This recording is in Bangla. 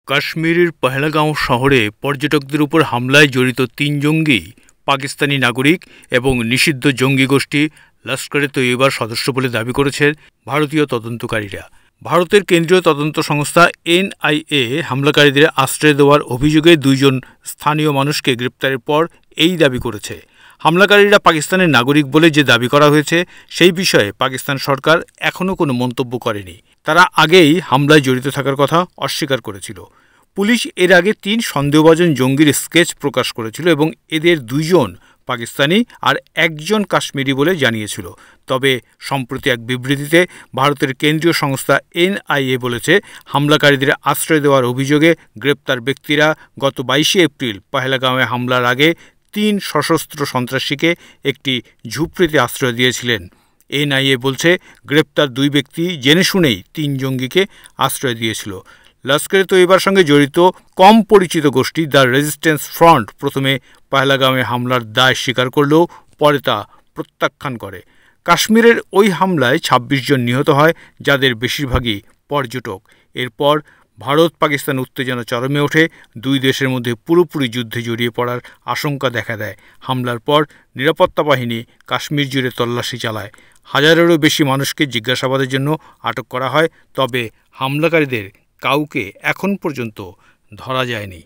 কাশ্মীরের পহেলগাঁও শহরে পর্যটকদের উপর হামলায় জড়িত ৩ জঙ্গি পাকিস্তানি নাগরিক এবং নিষিদ্ধ জঙ্গি গোষ্ঠী লস্কর-ই-তৈয়বার সদস্য বলে দাবি করেছে ভারতীয় তদন্তকারীরা। ভারতের কেন্দ্রীয় তদন্ত সংস্থা এনআইএ হামলাকারীদের আশ্রয় দেওয়ার অভিযোগে ২ জন স্থানীয় মানুষকে গ্রেপ্তারের পর এই দাবি করেছে। হামলাকারীরা পাকিস্তানের নাগরিক বলে যে দাবি করা হয়েছে সেই বিষয়ে পাকিস্তান সরকার এখনও কোনো মন্তব্য করেনি। তারা আগেই হামলায় জড়িত থাকার কথা অস্বীকার করেছিল। পুলিশ এর আগে ৩ সন্দেহভাজন জঙ্গির স্কেচ প্রকাশ করেছিল এবং এদের ২ জন পাকিস্তানি আর ১ জন কাশ্মীরি বলে জানিয়েছিল। তবে সম্প্রতি এক বিবৃতিতে ভারতের কেন্দ্রীয় সংস্থা এনআইএ বলেছে, হামলাকারীদের আশ্রয় দেওয়ার অভিযোগে গ্রেপ্তার ব্যক্তিরা গত ২২শে এপ্রিল পহেলগাঁওয়ে হামলার আগে ৩ সশস্ত্র সন্ত্রাসীকে একটি ঝুপড়িতে আশ্রয় দিয়েছিলেন। এনআইএ বলছে, গ্রেপ্তার ২ ব্যক্তি জেনে শুনেই ৩ জঙ্গিকে আশ্রয় দিয়েছিল। লস্কর-ই-তৈয়বার সঙ্গে জড়িত কম পরিচিত গোষ্ঠী দ্য রেজিস্ট্যান্স ফ্রন্ট প্রথমে পহেলগাঁওয়ে হামলার দায় স্বীকার করলেও পরে তা প্রত্যাখ্যান করে। কাশ্মীরের ওই হামলায় ২৬ জন নিহত হয়, যাদের বেশিরভাগই পর্যটক। এরপর ভারত পাকিস্তান উত্তেজনা চরমে ওঠে। ২ দেশের মধ্যে পুরোপুরি যুদ্ধে জড়িয়ে পড়ার আশঙ্কা দেখা দেয়। হামলার পর নিরাপত্তা বাহিনী কাশ্মীর জুড়ে তল্লাশি চালায়। হাজারেরও বেশি মানুষকে জিজ্ঞাসাবাদের জন্য আটক করা হয়, তবে হামলাকারীদের কাউকে এখন পর্যন্ত ধরা যায়নি।